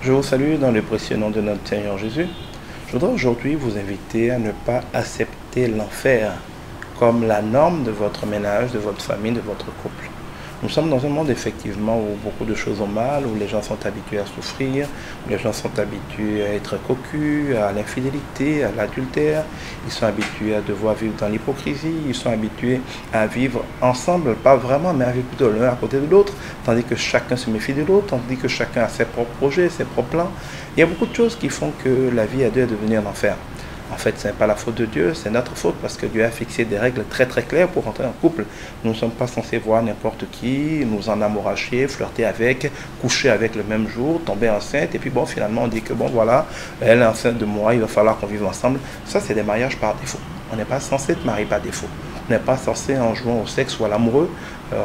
Je vous salue dans le précieux nom de notre Seigneur Jésus. Je voudrais aujourd'hui vous inviter à ne pas accepter l'enfer comme la norme de votre ménage, de votre famille, de votre couple. Nous sommes dans un monde effectivement où beaucoup de choses vont mal, où les gens sont habitués à souffrir, où les gens sont habitués à être cocus, à l'infidélité, à l'adultère. Ils sont habitués à devoir vivre dans l'hypocrisie, ils sont habitués à vivre ensemble, pas vraiment, mais à vivre plutôt l'un à côté de l'autre, tandis que chacun se méfie de l'autre, tandis que chacun a ses propres projets, ses propres plans. Il y a beaucoup de choses qui font que la vie à deux est devenue un enfer. En fait, ce n'est pas la faute de Dieu, c'est notre faute parce que Dieu a fixé des règles très très claires pour entrer en couple. Nous ne sommes pas censés voir n'importe qui, nous enamouracher, flirter avec, coucher avec le même jour, tomber enceinte et puis bon, finalement on dit que bon voilà, elle est enceinte de moi, il va falloir qu'on vive ensemble. Ça, c'est des mariages par défaut. On n'est pas censé être marié par défaut. On n'est pas censé, en jouant au sexe ou à l'amoureux,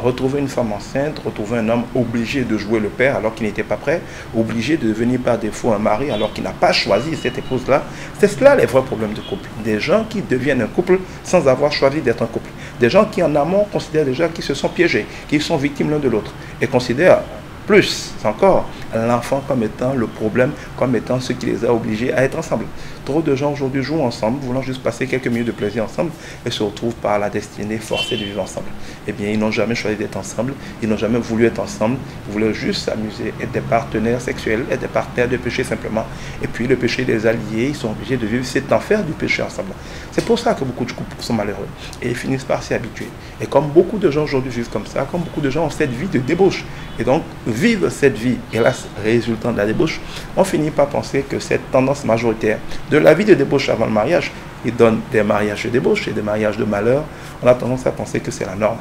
retrouver une femme enceinte, retrouver un homme obligé de jouer le père alors qu'il n'était pas prêt, obligé de devenir par défaut un mari alors qu'il n'a pas choisi cette épouse-là. C'est cela les vrais problèmes de couple. Des gens qui deviennent un couple sans avoir choisi d'être un couple. Des gens qui en amont considèrent déjà qu'ils se sont piégés, qu'ils sont victimes l'un de l'autre et considèrent plus encore l'enfant comme étant le problème, comme étant ce qui les a obligés à être ensemble. Trop de gens aujourd'hui jouent ensemble, voulant juste passer quelques minutes de plaisir ensemble et se retrouvent par la destinée forcée de vivre ensemble. Eh bien, ils n'ont jamais choisi d'être ensemble, ils n'ont jamais voulu être ensemble, ils voulaient juste s'amuser, être des partenaires sexuels, être des partenaires de péché simplement. Et puis le péché les a liés, ils sont obligés de vivre cet enfer du péché ensemble. C'est pour ça que beaucoup de couples sont malheureux et ils finissent par s'y habituer. Et comme beaucoup de gens aujourd'hui vivent comme ça, comme beaucoup de gens ont cette vie de débauche, et donc vivent cette vie, hélas, résultant de la débauche, on finit par penser que cette tendance majoritaire de la vie de débauche avant le mariage, qui donne des mariages de débauche et des mariages de malheur, on a tendance à penser que c'est la norme.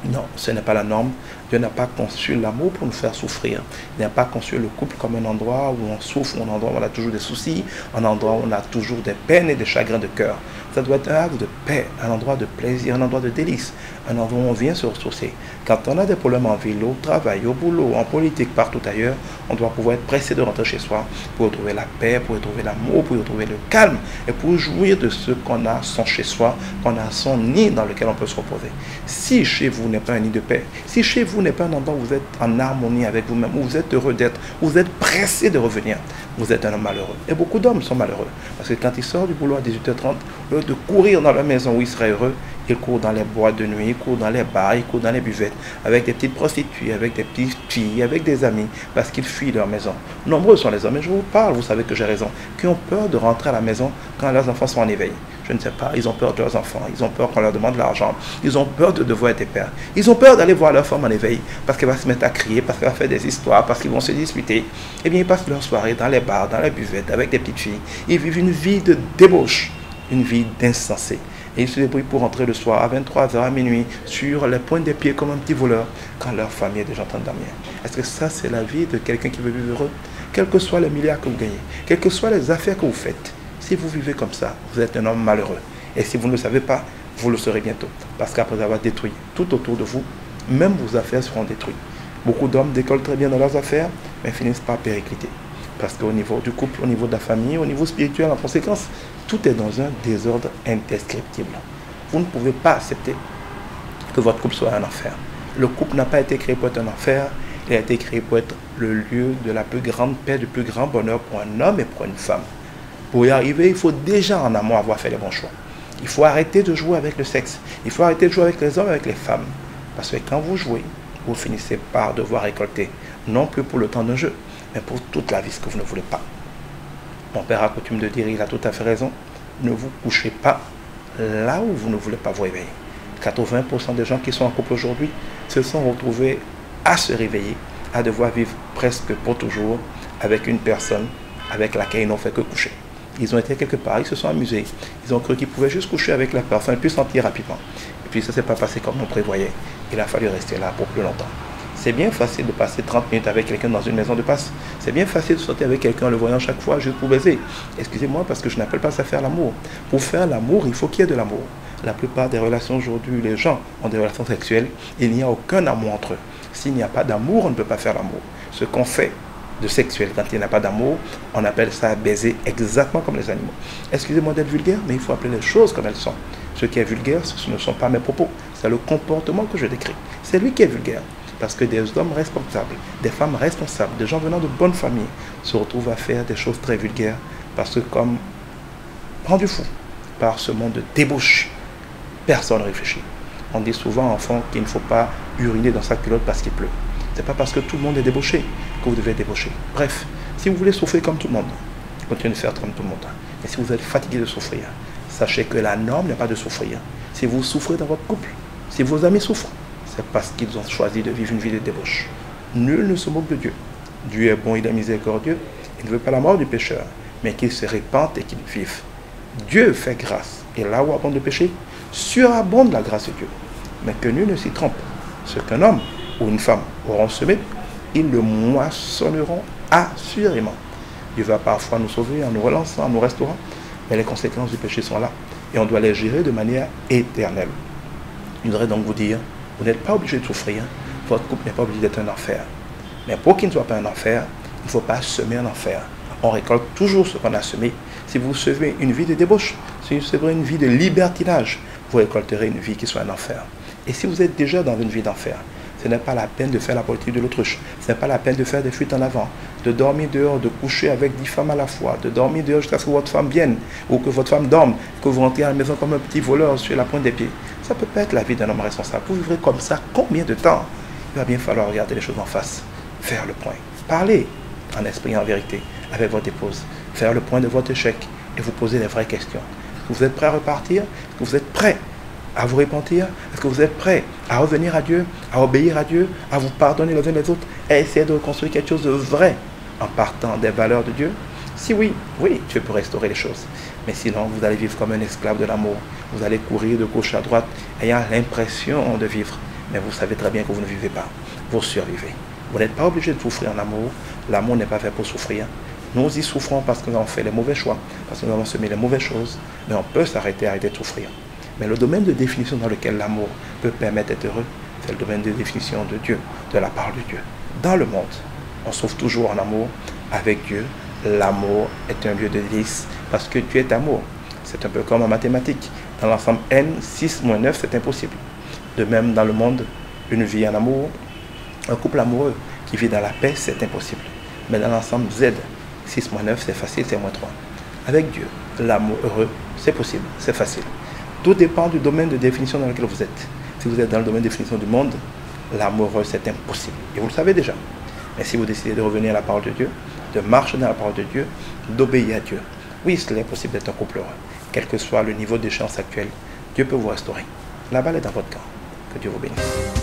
Non, ce n'est pas la norme. Dieu n'a pas conçu l'amour pour nous faire souffrir. Il n'a pas conçu le couple comme un endroit où on souffre, un endroit où on a toujours des soucis, un endroit où on a toujours des peines et des chagrins de cœur. Ça doit être un havre de paix, un endroit de plaisir, un endroit de délice, un endroit où on vient se ressourcer. Quand on a des problèmes en ville, au travail, au boulot, en politique, partout ailleurs, on doit pouvoir être pressé de rentrer chez soi pour retrouver la paix, pour retrouver l'amour, pour retrouver le calme et pour jouir de ce qu'on a son chez soi, qu'on a son nid dans lequel on peut se reposer. Si chez vous n'est pas un nid de paix, si chez vous n'est pas un endroit où vous êtes en harmonie avec vous-même, où vous êtes heureux d'être, où vous êtes pressé de revenir, vous êtes un homme malheureux. Et beaucoup d'hommes sont malheureux. Parce que quand ils sortent du boulot à 18h30, au lieu de courir dans leur maison où ils seraient heureux, ils courent dans les boîtes de nuit, ils courent dans les bars, ils courent dans les buvettes, avec des petites prostituées, avec des petites filles, avec des amis, parce qu'ils fuient leur maison. Nombreux sont les hommes, et je vous parle, vous savez que j'ai raison, qui ont peur de rentrer à la maison quand leurs enfants sont en éveil. Je ne sais pas, ils ont peur de leurs enfants, ils ont peur qu'on leur demande de l'argent, ils ont peur de devoir être des pères, ils ont peur d'aller voir leur femme en éveil, parce qu'elle va se mettre à crier, parce qu'elle va faire des histoires, parce qu'ils vont se disputer. Eh bien, ils passent leur soirée dans les bars, dans les buvettes, avec des petites filles. Ils vivent une vie de débauche, une vie d'insensé. Et ils se débrouillent pour rentrer le soir à 23h, à minuit, sur les pointes des pieds comme un petit voleur, quand leur famille est déjà en train de dormir. Est-ce que ça, c'est la vie de quelqu'un qui veut vivre heureux? Quels que soient les milliards que vous gagnez, quelles que soient les affaires que vous faites, si vous vivez comme ça, vous êtes un homme malheureux. Et si vous ne le savez pas, vous le saurez bientôt. Parce qu'après avoir détruit tout autour de vous, même vos affaires seront détruites. Beaucoup d'hommes décollent très bien dans leurs affaires, mais finissent par péricliter. Parce qu'au niveau du couple, au niveau de la famille, au niveau spirituel, en conséquence, tout est dans un désordre indescriptible. Vous ne pouvez pas accepter que votre couple soit un enfer. Le couple n'a pas été créé pour être un enfer, il a été créé pour être le lieu de la plus grande paix, du plus grand bonheur pour un homme et pour une femme. Pour y arriver, il faut déjà en amont avoir fait les bons choix. Il faut arrêter de jouer avec le sexe. Il faut arrêter de jouer avec les hommes et avec les femmes. Parce que quand vous jouez, vous finissez par devoir récolter, non plus pour le temps d'un jeu, mais pour toute la vie ce que vous ne voulez pas. Mon père a coutume de dire, il a tout à fait raison, ne vous couchez pas là où vous ne voulez pas vous réveiller. 80% des gens qui sont en couple aujourd'hui se sont retrouvés à se réveiller, à devoir vivre presque pour toujours avec une personne avec laquelle ils n'ont fait que coucher. Ils ont été quelque part, ils se sont amusés, ils ont cru qu'ils pouvaient juste coucher avec la personne, puis sentir rapidement. Et puis ça ne s'est pas passé comme on prévoyait. Il a fallu rester là pour plus longtemps. C'est bien facile de passer 30 minutes avec quelqu'un dans une maison de passe. C'est bien facile de sortir avec quelqu'un en le voyant chaque fois juste pour baiser. Excusez-moi parce que je n'appelle pas ça faire l'amour. Pour faire l'amour, il faut qu'il y ait de l'amour. La plupart des relations aujourd'hui, les gens ont des relations sexuelles, il n'y a aucun amour entre eux. S'il n'y a pas d'amour, on ne peut pas faire l'amour. Ce qu'on fait de sexuel quand il n'y a pas d'amour, on appelle ça baiser exactement comme les animaux. Excusez-moi d'être vulgaire, mais il faut appeler les choses comme elles sont. Ce qui est vulgaire, ce ne sont pas mes propos, c'est le comportement que je décris. C'est lui qui est vulgaire. Parce que des hommes responsables, des femmes responsables, des gens venant de bonnes familles se retrouvent à faire des choses très vulgaires parce que comme rendu fou par ce monde de débauche, personne ne réfléchit. On dit souvent, enfant, qu'il ne faut pas uriner dans sa culotte parce qu'il pleut. Ce n'est pas parce que tout le monde est débauché que vous devez débaucher. Bref, si vous voulez souffrir comme tout le monde, continuez de faire comme tout le monde. Mais si vous êtes fatigué de souffrir, sachez que la norme n'est pas de souffrir. Si vous souffrez dans votre couple, si vos amis souffrent, c'est parce qu'ils ont choisi de vivre une vie de débauche. Nul ne se moque de Dieu. Dieu est bon, il est miséricordieux. Il ne veut pas la mort du pécheur, mais qu'il se répande et qu'il vive. Dieu fait grâce. Et là où abonde le péché, surabonde la grâce de Dieu. Mais que nul ne s'y trompe. Ce qu'un homme ou une femme auront semé, ils le moissonneront assurément. Dieu va parfois nous sauver en nous relançant, en nous restaurant, mais les conséquences du péché sont là. Et on doit les gérer de manière éternelle. Je voudrais donc vous dire, vous n'êtes pas obligé de souffrir, votre couple n'est pas obligé d'être un enfer. Mais pour qu'il ne soit pas un enfer, il ne faut pas semer un enfer. On récolte toujours ce qu'on a semé. Si vous semez une vie de débauche, si vous semez une vie de libertinage, vous récolterez une vie qui soit un enfer. Et si vous êtes déjà dans une vie d'enfer, ce n'est pas la peine de faire la politique de l'autruche. Ce n'est pas la peine de faire des fuites en avant, de dormir dehors, de coucher avec 10 femmes à la fois, de dormir dehors jusqu'à ce que votre femme vienne, ou que votre femme dorme, que vous rentrez à la maison comme un petit voleur sur la pointe des pieds. Ça ne peut pas être la vie d'un homme responsable. Vous vivrez comme ça combien de temps? Il va bien falloir regarder les choses en face, faire le point. Parler en esprit et en vérité avec votre épouse, faire le point de votre échec et vous poser les vraies questions. Est-ce que vous êtes prêt à repartir? Est-ce que vous êtes prêt à vous repentir? Est-ce que vous êtes prêt à revenir à Dieu, à obéir à Dieu, à vous pardonner les uns les autres et essayer de reconstruire quelque chose de vrai en partant des valeurs de Dieu? Si oui, oui, Dieu peut restaurer les choses. Mais sinon, vous allez vivre comme un esclave de l'amour. Vous allez courir de gauche à droite, ayant l'impression de vivre. Mais vous savez très bien que vous ne vivez pas. Vous survivez. Vous n'êtes pas obligé de souffrir en amour. L'amour n'est pas fait pour souffrir. Nous y souffrons parce que nous avons fait les mauvais choix, parce que nous avons semé les mauvaises choses. Mais on peut arrêter de souffrir. Mais le domaine de définition dans lequel l'amour peut permettre d'être heureux, c'est le domaine de définition de Dieu, de la part de Dieu. Dans le monde, on souffre toujours en amour avec Dieu. L'amour est un lieu de délice parce que Dieu est amour. C'est un peu comme en mathématiques. Dans l'ensemble N, 6 moins 9, c'est impossible. De même, dans le monde, une vie en amour, un couple amoureux qui vit dans la paix, c'est impossible. Mais dans l'ensemble Z, 6 moins 9, c'est facile, c'est moins 3. Avec Dieu, l'amour heureux, c'est possible, c'est facile. Tout dépend du domaine de définition dans lequel vous êtes. Si vous êtes dans le domaine de définition du monde, l'amour heureux, c'est impossible. Et vous le savez déjà. Mais si vous décidez de revenir à la parole de Dieu, de marcher dans la parole de Dieu, d'obéir à Dieu, oui, cela est possible d'être un couple heureux. Quel que soit le niveau d'échéance actuel, Dieu peut vous restaurer. La balle est dans votre camp. Que Dieu vous bénisse.